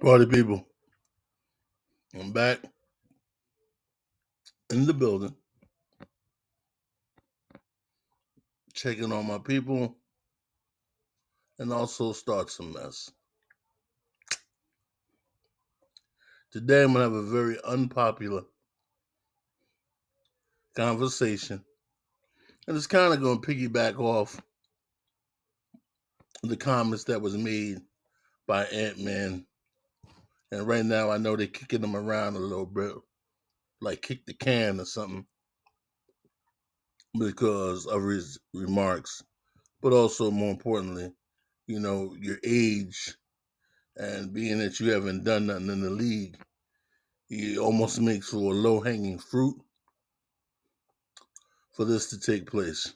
Party people, I'm back in the building, checking on my people, and also start some mess. Today, I'm going to have a very unpopular conversation, and it's kind of going to piggyback off the comments that was made by Ant-Man. And right now, I know they're kicking him around a little bit, like kick the can or something, because of his remarks. But also, more importantly, your age and being that you haven't done nothing in the league, it almost makes for a low hanging fruit for this to take place.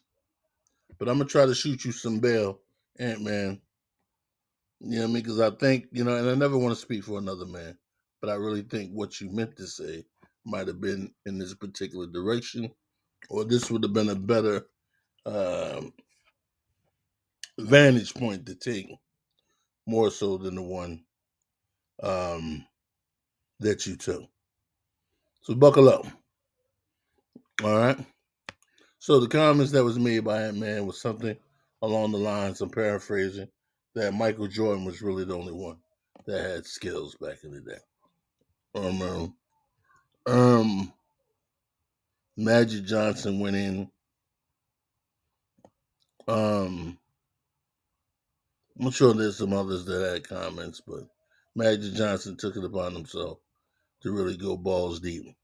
But I'm gonna try to shoot you some bail, Ant Man. You know what I mean? Because I think, and I never want to speak for another man, but I really think what you meant to say might have been in this particular direction, or this would have been a better um vantage point to take, more so than the one um, that you took. So buckle up. All right. So the comments that was made by Ant Man was something along the lines, I'm paraphrasing, that Michael Jordan was really the only one that had skills back in the day. Um, um, um, Magic Johnson went in. Um, I'm sure there's some others that had comments, but Magic Johnson took it upon himself to really go balls deep.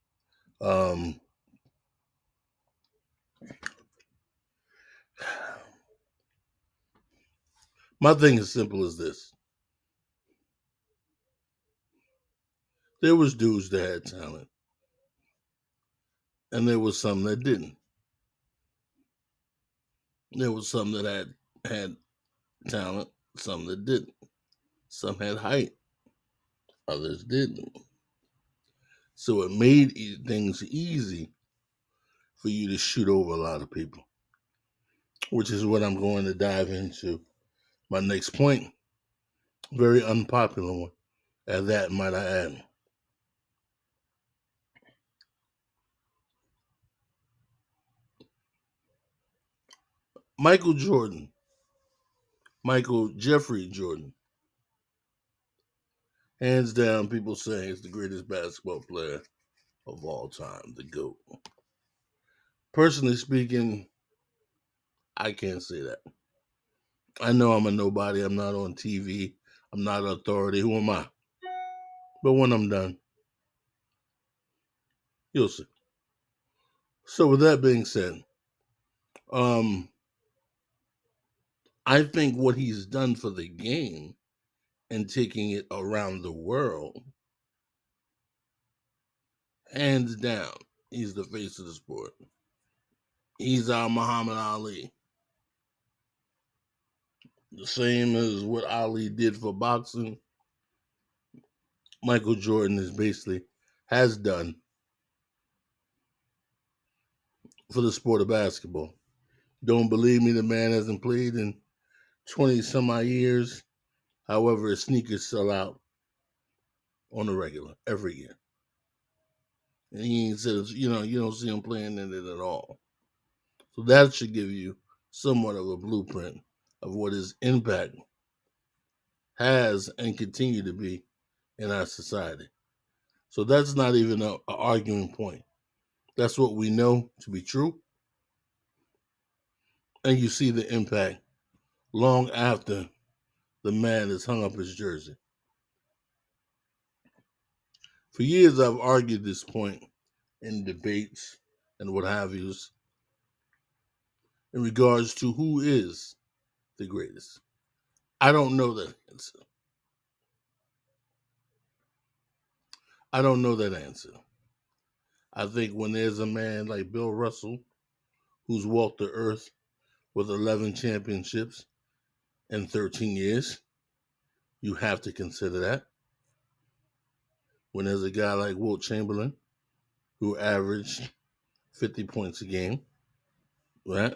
Um, my thing is simple as this: there was dudes that had talent, and there was some that didn't. There was some that had talent, some that didn't. Some had height, others didn't. So it made things easy for you to shoot over a lot of people, which is what I'm going to dive into. My next point, very unpopular one, at that might I add. Michael Jordan, Michael Jeffrey Jordan, hands down, people say is the greatest basketball player of all time, the GOAT. Personally speaking, I can't say that. I know I'm a nobody. I'm not on TV. I'm not an authority. Who am I? But when I'm done, you'll see. So with that being said, um, I think what he's done for the game and taking it around the world, hands down, he's the face of the sport. He's our Muhammad Ali. The same as what Ali did for boxing, Michael Jordan is basically has done for the sport of basketball. Don't believe me, the man hasn't played in 20 some odd years. However, his sneakers sell out on the regular every year. And he says, you don't see him playing in it at all. So that should give you somewhat of a blueprint of what his impact has and continue to be in our society. So that's not even a arguing point. That's what we know to be true. And you see the impact long after the man has hung up his jersey. For years, I've argued this point in debates and what have yous in regards to who is the greatest. I don't know that answer. I don't know that answer. I think when there's a man like Bill Russell who's walked the earth with 11 championships in 13 years, you have to consider that. When there's a guy like Wilt Chamberlain who averaged 50 points a game, right?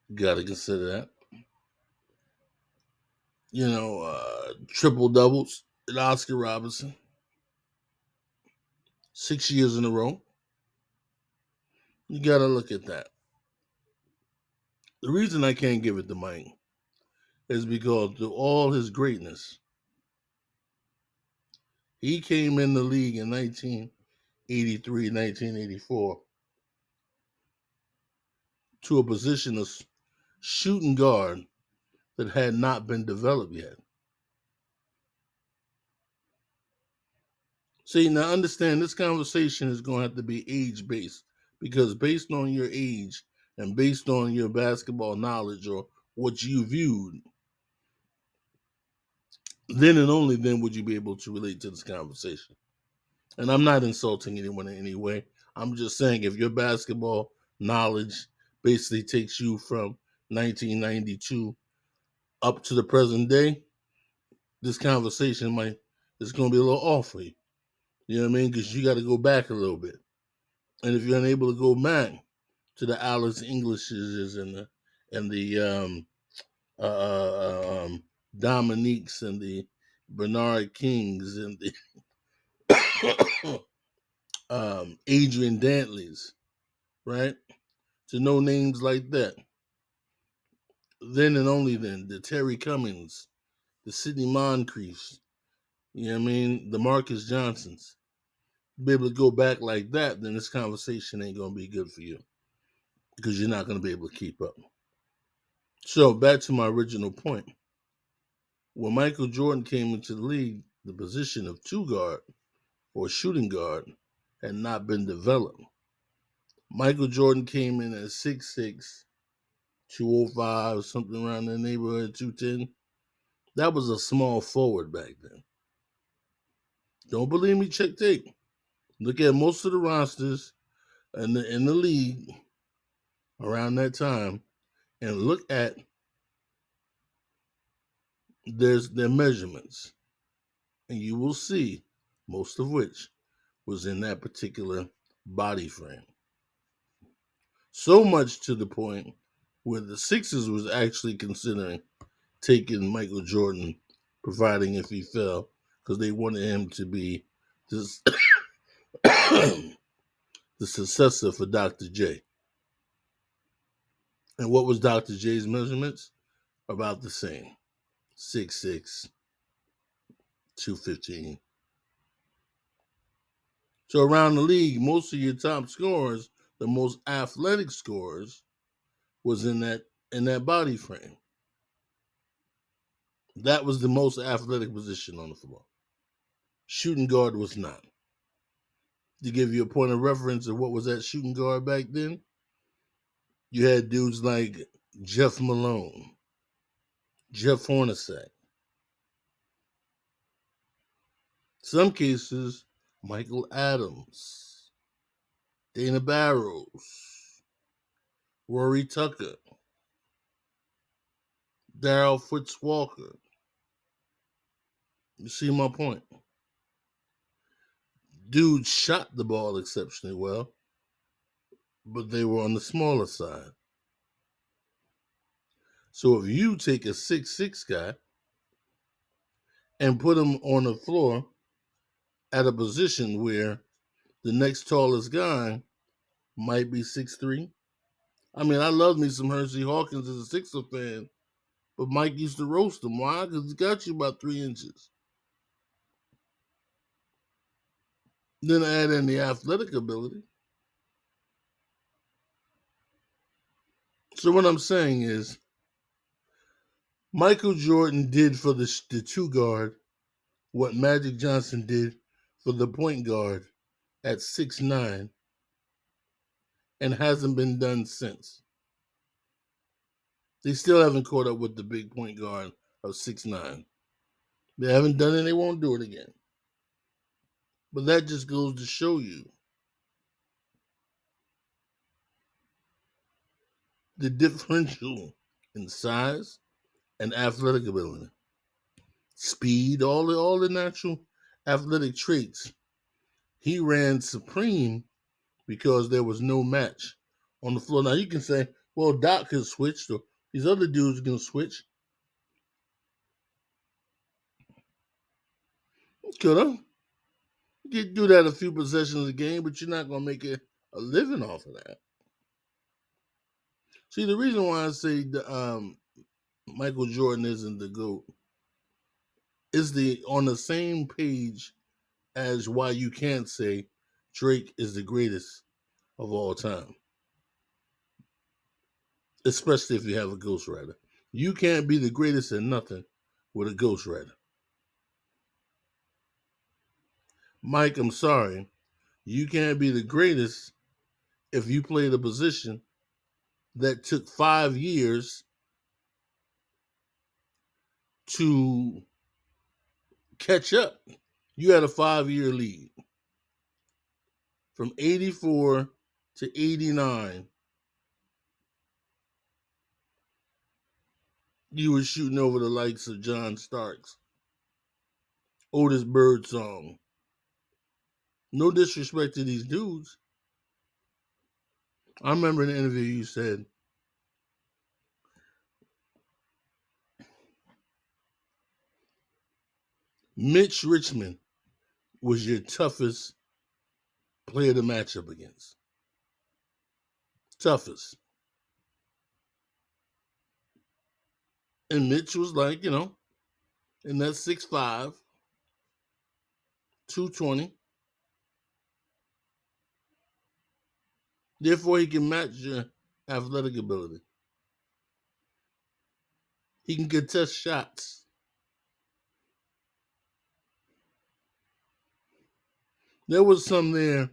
You got to consider that. Triple doubles. and Oscar Robertson, 6 years in a row. You got to look at that. The reason I can't give it to Mike is because through all his greatness, he came in the league in 1983, 1984 to a position of shooting guard that had not been developed yet. See, now understand this conversation is going to have to be age based because based on your age and based on your basketball knowledge or what you viewed, then and only then would you be able to relate to this conversation. And I'm not insulting anyone in any way. I'm just saying if your basketball knowledge basically takes you from 1992 up to the present day, this conversation might it's going to be a little off for you. You know what I mean? Because you got to go back a little bit. And if you're unable to go back to the Alex Englishes and the Dominiques and the Bernard Kings and the Adrian Dantleys, right? To know names like that. Then and only then, the Terry Cummings, the Sidney Moncriefs, you know what I mean? The Marcus Johnsons. Be able to go back like that, then this conversation ain't going to be good for you because you're not going to be able to keep up. So, back to my original point. When Michael Jordan came into the league, the position of two guard or shooting guard had not been developed. Michael Jordan came in at 6'6", 205, something around the neighborhood, 210. That was a small forward back then. Don't believe me? Check tape. Look at most of the rosters in the league around that time and look at their measurements. And you will see most of which was in that particular body frame. So much to the point where the Sixers was actually considering taking Michael Jordan, providing if he fell, because they wanted him to be this, the successor for Dr. J. And what was Dr. J's measurements? About the same. 6'6", 215. So around the league, most of your top scorers, the most athletic scorers, was in that body frame. That was the most athletic position on the floor. Shooting guard was not. To give you a point of reference of what was that shooting guard back then, you had dudes like Jeff Malone, Jeff Hornacek. Some cases, Michael Adams, Dana Barrows, Rory Tucker, Darryl Fritz Walker. You see my point? Dudes shot the ball exceptionally well, but they were on the smaller side. So if you take a 6'6" guy and put him on the floor at a position where the next tallest guy might be 6'3". I mean, I love me some Hersey Hawkins as a Sixer fan, but Mike used to roast him. Why? Because he got you about 3 inches. Then add in the athletic ability. So what I'm saying is, Michael Jordan did for the two guard what Magic Johnson did for the point guard at 6'9", and hasn't been done since. They still haven't caught up with the big point guard of 6'9". They haven't done it, they won't do it again. But that just goes to show you the differential in size and athletic ability. Speed, all the natural athletic traits. He ran supreme because there was no match on the floor. Now you can say, well, Doc can switch, or these other dudes can switch. Could have. You could do that a few possessions a game, but you're not going to make a living off of that. See, the reason why I say Michael Jordan isn't the GOAT is the on the same page as why you can't say Drake is the greatest of all time, especially if you have a ghostwriter. You can't be the greatest at nothing with a ghostwriter. Mike, I'm sorry. You can't be the greatest if you played a position that took 5 years to catch up. You had a 5 year lead from 84 to 89. You were shooting over the likes of John Starks, Otis Birdsong. No disrespect to these dudes. I remember in the interview you said, Mitch Richmond was your toughest player to match up against. Toughest. And Mitch was like, in that 6'5", 220. Therefore, he can match your athletic ability. He can contest shots. There was some there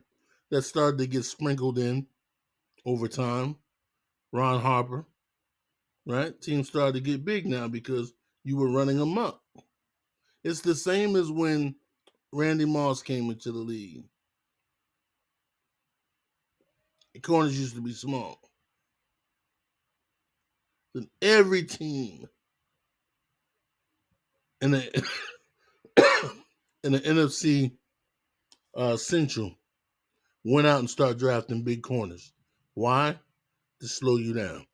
that started to get sprinkled in over time. Ron Harper, right? Team started to get big now because you were running amok. It's the same as when Randy Moss came into the league. The corners used to be small. Then every team in the in the NFC Central went out and started drafting big corners. Why? To slow you down.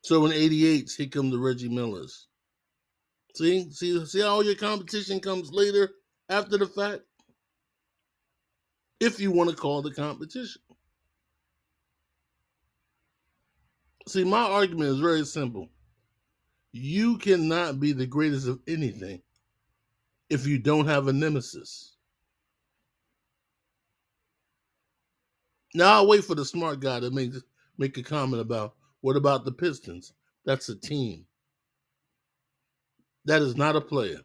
So in '88, here come the Reggie Millers. See how all your competition comes later after the fact? If you want to call the competition. See, my argument is very simple. You cannot be the greatest of anything if you don't have a nemesis. Now I'll wait for the smart guy to make a comment about what about the Pistons? That's a team. That is not a player.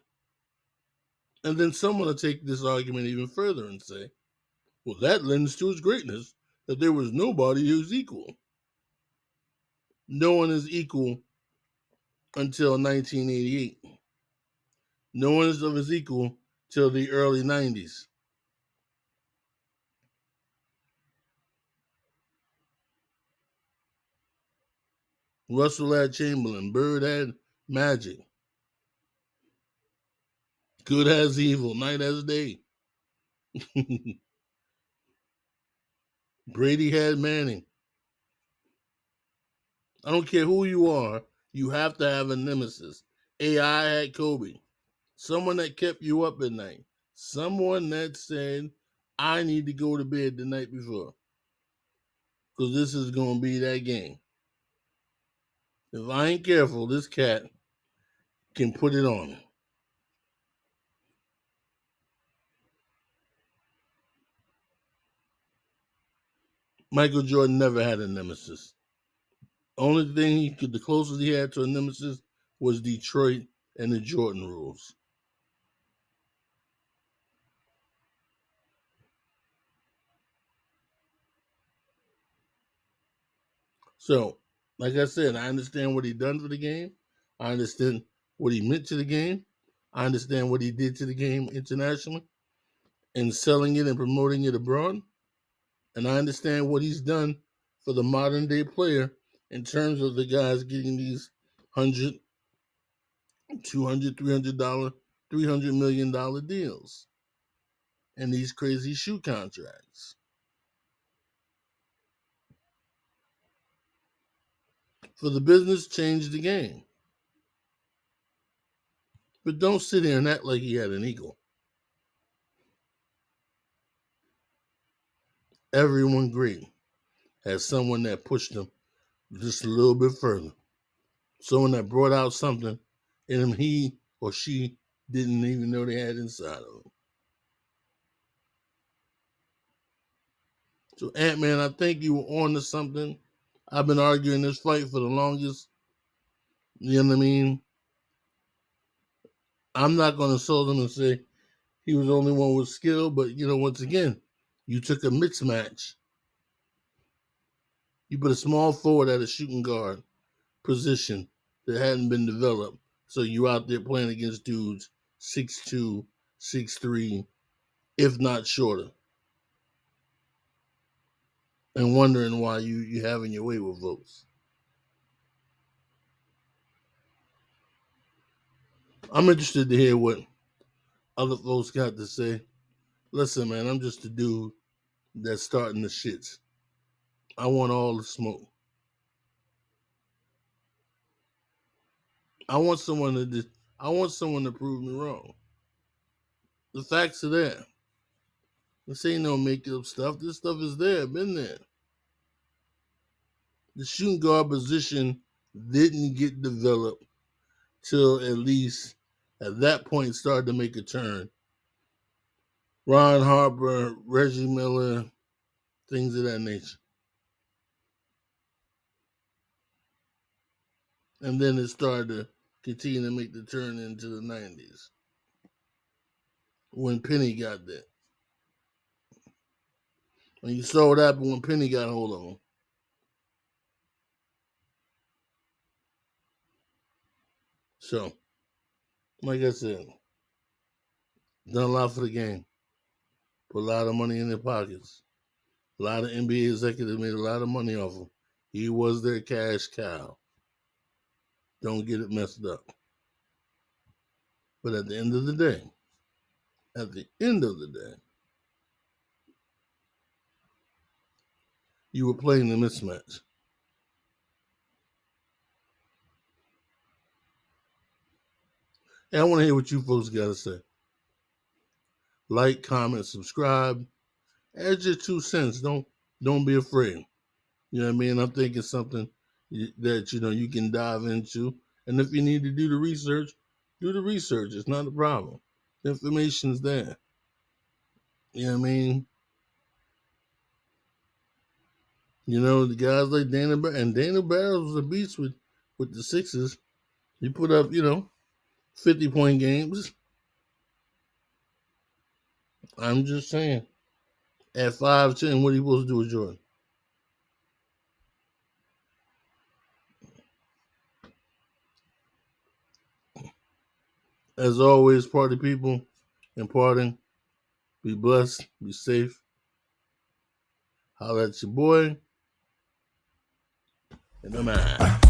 And then someone will take this argument even further and say, well, that lends to his greatness, that there was nobody who's equal. No one is equal until 1988. No one is of his equal till the early 90s. Russell had Chamberlain. Bird had Magic. Good has evil. Night has day. Brady had Manning. I don't care who you are. You have to have a nemesis. AI had Kobe. Someone that kept you up at night. Someone that said, I need to go to bed the night before. Because this is going to be that game. If I ain't careful, this cat can put it on me. Michael Jordan never had a nemesis. Only thing the closest he had to a nemesis was Detroit and the Jordan rules. So, like I said, I understand what he done for the game. I understand what he meant to the game. I understand what he did to the game internationally and selling it and promoting it abroad. And I understand what he's done for the modern day player in terms of the guys getting these 100, 200, $300, $300 million deals and these crazy shoe contracts. For the business, change the game. But don't sit here and act like he had an ego. Everyone great has someone that pushed them just a little bit further. Someone that brought out something in him he or she didn't even know they had inside of them. So, Ant-Man, I think you were on to something. I've been arguing this fight for the longest. You know what I mean? I'm not going to insult him and say he was the only one with skill, but, once again, you took a mismatch. You put a small forward at a shooting guard position that hadn't been developed. So you out there playing against dudes 6'2", 6'3", if not shorter. And wondering why you having your way with votes. I'm interested to hear what other folks got to say. Listen, man, I'm just a dude that's starting the shits. I want all the smoke. I want someone to prove me wrong. The facts are there. This ain't no make-up stuff. This stuff is there, been there. The shooting guard position didn't get developed till at least at that point started to make a turn. Ron Harper, Reggie Miller, things of that nature. And then it started to continue to make the turn into the 90s when Penny got there. And you saw what happened when Penny got hold of him. So, like I said, done a lot for the game. Put a lot of money in their pockets. A lot of NBA executives made a lot of money off him. He was their cash cow. Don't get it messed up. But at the end of the day, you were playing the mismatch. And I want to hear what you folks got to say. Like, comment, subscribe. Add your 2 cents. Don't be afraid. You know what I mean? I'm thinking something that you can dive into. And if you need to do the research, do the research. It's not a problem. The information's there. You know what I mean? The guys like Dana Barros was a beast with the Sixers. He put up, 50-point games. I'm just saying. At 5'10", what are you supposed to do with Jordan? As always, party people and partying. Be blessed. Be safe. Holla at your boy. And I'm out.